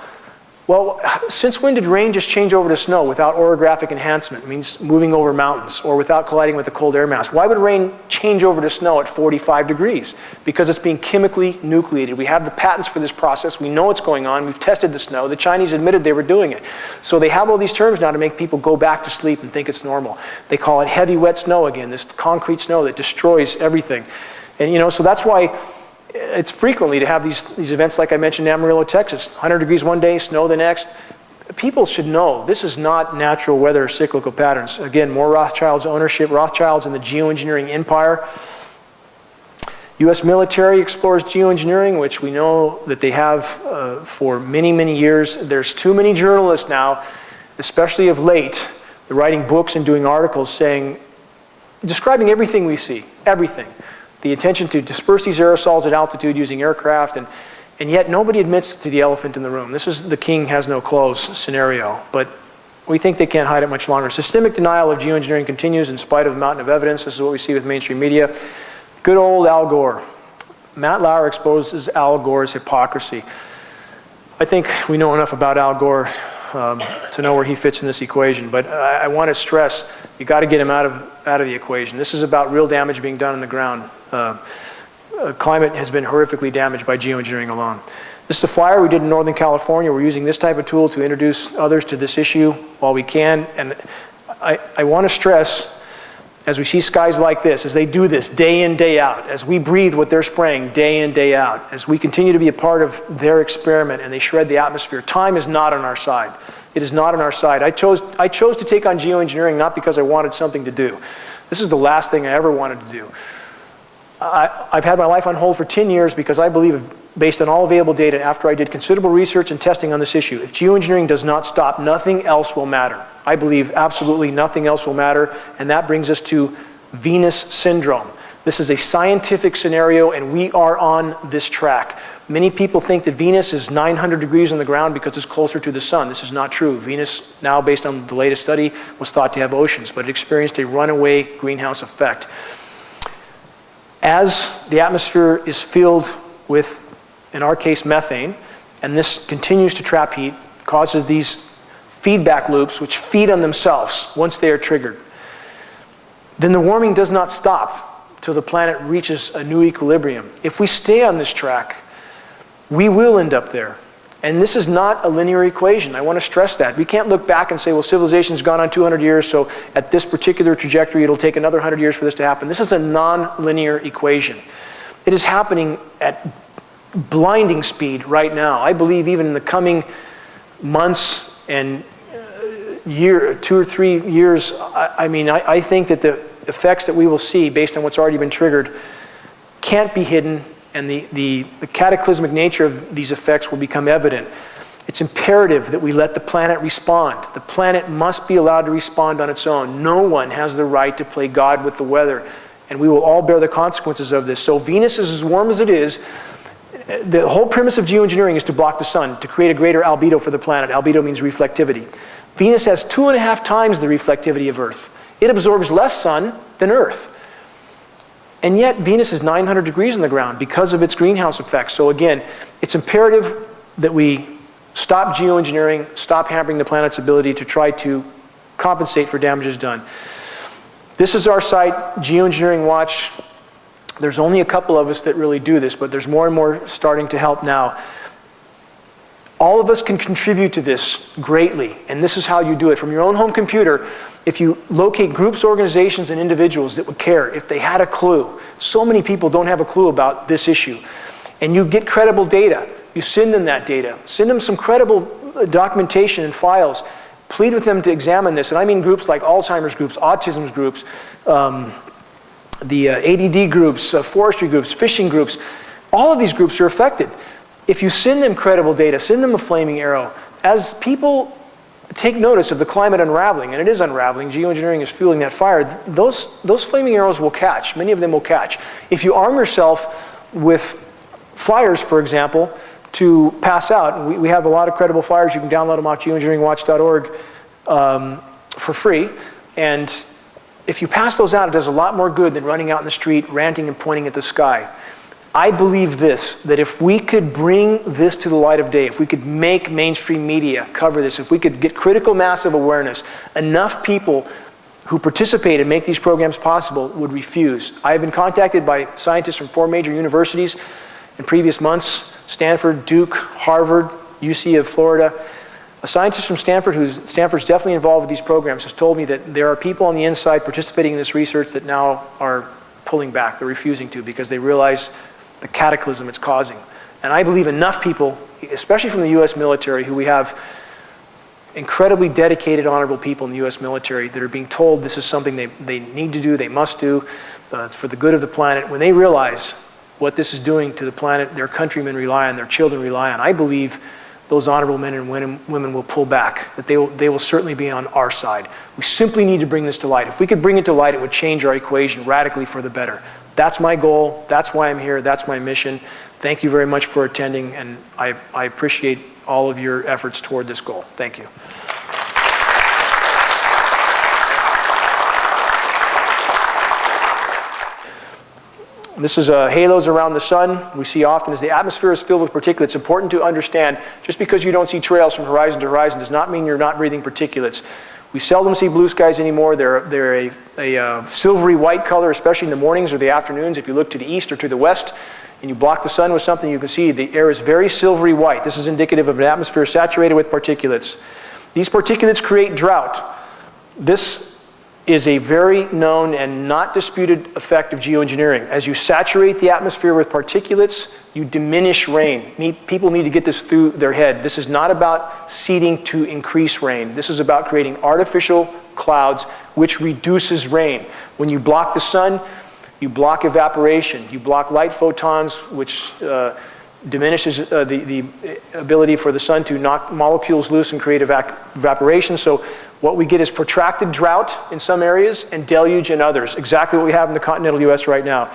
Well, since when did rain just change over to snow without orographic enhancement? It means moving over mountains, or without colliding with the cold air mass. Why would rain change over to snow at 45 degrees? Because it's being chemically nucleated. We have the patents for this process. We know what's going on. We've tested the snow. The Chinese admitted they were doing it. So they have all these terms now to make people go back to sleep and think it's normal. They call it heavy, wet snow again, this concrete snow that destroys everything. And you know, so that's why it's frequently to have these events like I mentioned in Amarillo, Texas. 100 degrees one day, snow the next. People should know this is not natural weather or cyclical patterns. Again, more Rothschild's ownership, Rothschild's in the geoengineering empire. U.S. military explores geoengineering, which we know that they have for many, many years. There's too many journalists now, especially of late, they're writing books and doing articles saying, describing everything we see, everything. The intention to disperse these aerosols at altitude using aircraft, and yet nobody admits to the elephant in the room. This is the king has no clothes scenario, but we think they can't hide it much longer. Systemic denial of geoengineering continues in spite of the mountain of evidence. This is what we see with mainstream media. Good old Al Gore. Matt Lauer exposes Al Gore's hypocrisy. I think we know enough about Al Gore to know where he fits in this equation, but I want to stress, you got to get him out of the equation. This is about real damage being done on the ground. Climate has been horrifically damaged by geoengineering alone. This is a flyer we did in Northern California. We're using this type of tool to introduce others to this issue while we can. And I want to stress, as we see skies like this, as they do this day in, day out, as we breathe what they're spraying day in, day out, as we continue to be a part of their experiment and they shred the atmosphere, time is not on our side. It is not on our side. I chose to take on geoengineering not because I wanted something to do. This is the last thing I ever wanted to do. I've had my life on hold for 10 years because I believe, based on all available data, after I did considerable research and testing on this issue, if geoengineering does not stop, nothing else will matter. I believe absolutely nothing else will matter, and that brings us to Venus syndrome. This is a scientific scenario, and we are on this track. Many people think that Venus is 900 degrees on the ground because it's closer to the sun. This is not true. Venus, now based on the latest study, was thought to have oceans, but it experienced a runaway greenhouse effect. As the atmosphere is filled with, in our case, methane, and this continues to trap heat, causes these feedback loops which feed on themselves once they are triggered, then the warming does not stop till the planet reaches a new equilibrium. If we stay on this track, we will end up there. And this is not a linear equation. I want to stress that. We can't look back and say, well, civilization's gone on 200 years, so at this particular trajectory, it'll take another 100 years for this to happen. This is a non-linear equation. It is happening at blinding speed right now. I believe even in the coming months and 2 or 3 years, I think that the effects that we will see based on what's already been triggered can't be hidden, and the cataclysmic nature of these effects will become evident. It's imperative that we let the planet respond. The planet must be allowed to respond on its own. No one has the right to play God with the weather, and we will all bear the consequences of this. So Venus is as warm as it is. The whole premise of geoengineering is to block the sun, to create a greater albedo for the planet. Albedo means reflectivity. Venus has 2.5 times the reflectivity of Earth. It absorbs less sun than Earth. And yet Venus is 900 degrees on the ground because of its greenhouse effect. So again, it's imperative that we stop geoengineering, stop hampering the planet's ability to try to compensate for damages done. This is our site, Geoengineering Watch. There's only a couple of us that really do this, but there's more and more starting to help now. All of us can contribute to this greatly, and this is how you do it. From your own home computer, if you locate groups, organizations, and individuals that would care, if they had a clue. So many people don't have a clue about this issue. And you get credible data. You send them that data. Send them some credible documentation and files. Plead with them to examine this. And I mean groups like Alzheimer's groups, autism groups, the ADD groups, forestry groups, fishing groups. All of these groups are affected. If you send them credible data, send them a flaming arrow. As people take notice of the climate unraveling, and it is unraveling, geoengineering is fueling that fire, those flaming arrows will catch. Many of them will catch. If you arm yourself with flyers, for example, to pass out, we have a lot of credible flyers. You can download them off geoengineeringwatch.org for free. And if you pass those out, it does a lot more good than running out in the street, ranting and pointing at the sky. I believe this, that if we could bring this to the light of day, if we could make mainstream media cover this, if we could get critical mass of awareness, enough people who participate and make these programs possible would refuse. I have been contacted by scientists from 4 major universities in previous months: Stanford, Duke, Harvard, UC of Florida. A scientist from Stanford, Stanford's definitely involved with these programs, has told me that there are people on the inside participating in this research that now are pulling back. They're refusing to because they realize the cataclysm it's causing. And I believe enough people, especially from the US military, who we have incredibly dedicated, honorable people in the US military that are being told this is something they need to do, they must do, it's for the good of the planet. When they realize what this is doing to the planet, their countrymen rely on, their children rely on, I believe those honorable men and women will pull back, that they will certainly be on our side. We simply need to bring this to light. If we could bring it to light, it would change our equation radically for the better. That's my goal, that's why I'm here, that's my mission. Thank you very much for attending, and I appreciate all of your efforts toward this goal. Thank you. This is halos around the sun. We see often as the atmosphere is filled with particulates. It's important to understand, just because you don't see trails from horizon to horizon does not mean you're not breathing particulates. We seldom see blue skies anymore. They're a silvery white color, especially in the mornings or the afternoons. If you look to the east or to the west and you block the sun with something, you can see the air is very silvery white. This is indicative of an atmosphere saturated with particulates. These particulates create drought. This is a very known and not disputed effect of geoengineering. As you saturate the atmosphere with particulates, you diminish rain. People need to get this through their head. This is not about seeding to increase rain. This is about creating artificial clouds, which reduces rain. When you block the sun, you block evaporation. You block light photons, which diminishes the ability for the sun to knock molecules loose and create evaporation. So what we get is protracted drought in some areas and deluge in others. Exactly what we have in the continental US right now.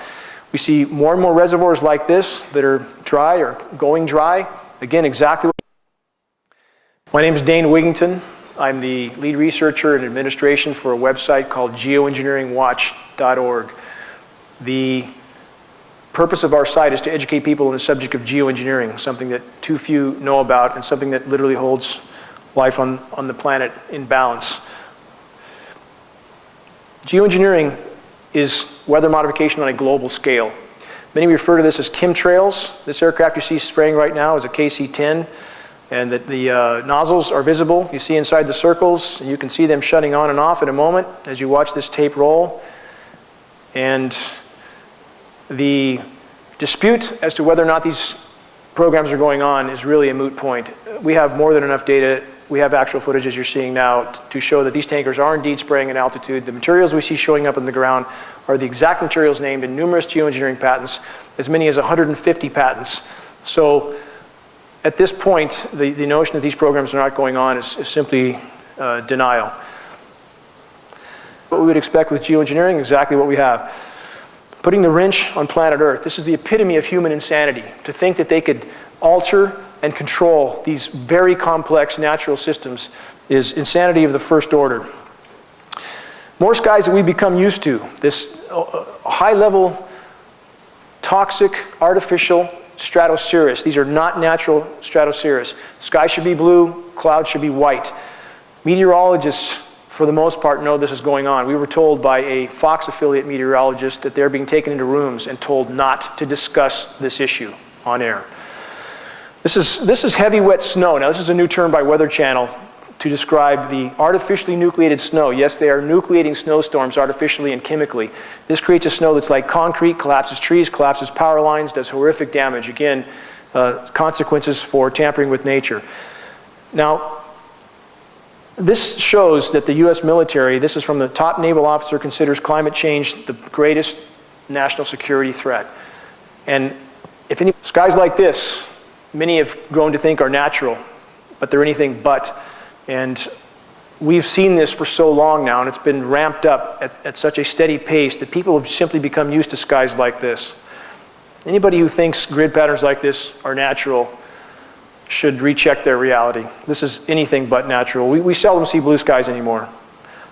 We see more and more reservoirs like this that are dry or going dry. Again, exactly what. My name is Dane Wigington. I'm the lead researcher in administration for a website called Geo-Engineeringwatch.org. The purpose of our site is to educate people on the subject of geoengineering, something that too few know about and something that literally holds life on the planet in balance. Geoengineering is weather modification on a global scale. Many refer to this as chemtrails. This aircraft you see spraying right now is a KC-10, and that the nozzles are visible. You see inside the circles, and you can see them shutting on and off in a moment as you watch this tape roll. And the dispute as to whether or not these programs are going on is really a moot point. We have more than enough data. We have actual footage, as you're seeing now, to show that these tankers are indeed spraying at altitude. The materials we see showing up in the ground are the exact materials named in numerous geoengineering patents, as many as 150 patents. So at this point, the notion that these programs are not going on is simply denial. What we would expect with geoengineering, exactly what we have. Putting the wrench on planet Earth. This is the epitome of human insanity, to think that they could alter and control these very complex natural systems is insanity of the first order. More skies that we become used to. This high-level, toxic, artificial stratocirrus. These are not natural stratocirrus. Sky should be blue, clouds should be white. Meteorologists, for the most part, know this is going on. We were told by a Fox affiliate meteorologist that they're being taken into rooms and told not to discuss this issue on air. This is heavy wet snow. Now this is a new term by Weather Channel to describe the artificially nucleated snow. Yes, they are nucleating snowstorms artificially and chemically. This creates a snow that's like concrete, collapses trees, collapses power lines, does horrific damage. Again, consequences for tampering with nature. Now, this shows that the US military, this is from the top naval officer, considers climate change the greatest national security threat. And if any skies like this, many have grown to think are natural, but they're anything but. And we've seen this for so long now, and it's been ramped up at such a steady pace that people have simply become used to skies like this. Anybody who thinks grid patterns like this are natural should recheck their reality. This is anything but natural. We seldom see blue skies anymore.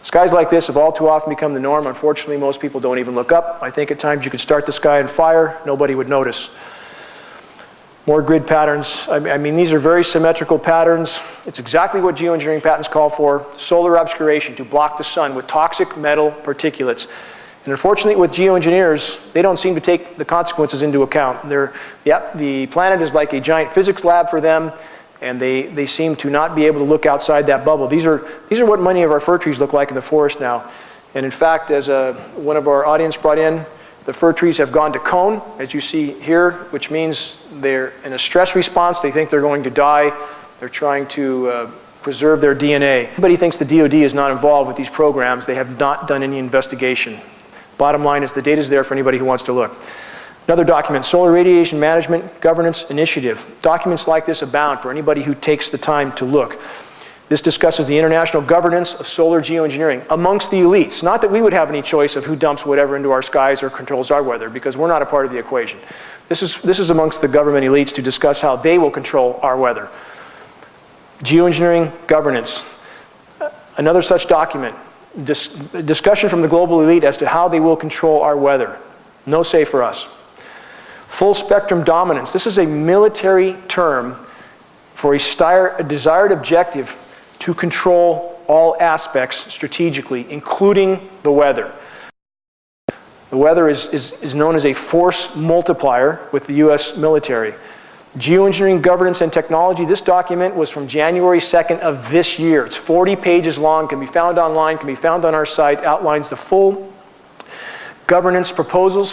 Skies like this have all too often become the norm. Unfortunately, most people don't even look up. I think at times you could start the sky on fire, nobody would notice. More grid patterns. I mean, these are very symmetrical patterns. It's exactly what geoengineering patents call for. Solar obscuration to block the sun with toxic metal particulates. And unfortunately, with geoengineers, they don't seem to take the consequences into account. The planet is like a giant physics lab for them, and they seem to not be able to look outside that bubble. These are what many of our fir trees look like in the forest now. And in fact, as one of our audience brought in, the fir trees have gone to cone, as you see here, which means they're in a stress response. They think they're going to die. They're trying to preserve their DNA. Everybody thinks the DoD is not involved with these programs. They have not done any investigation. Bottom line is the data is there for anybody who wants to look. Another document, Solar Radiation Management Governance Initiative. Documents like this abound for anybody who takes the time to look. This discusses the international governance of solar geoengineering amongst the elites. Not that we would have any choice of who dumps whatever into our skies or controls our weather, because we're not a part of the equation. This is amongst the government elites to discuss how they will control our weather. Geoengineering governance. Another such document. Discussion from the global elite as to how they will control our weather. No say for us. Full spectrum dominance. This is a military term for a desired objective to control all aspects strategically, including the weather. The weather is known as a force multiplier with the US military. Geoengineering governance and technology. This document was from January 2nd of this year. It's 40 pages long, can be found online, can be found on our site, outlines the full governance proposals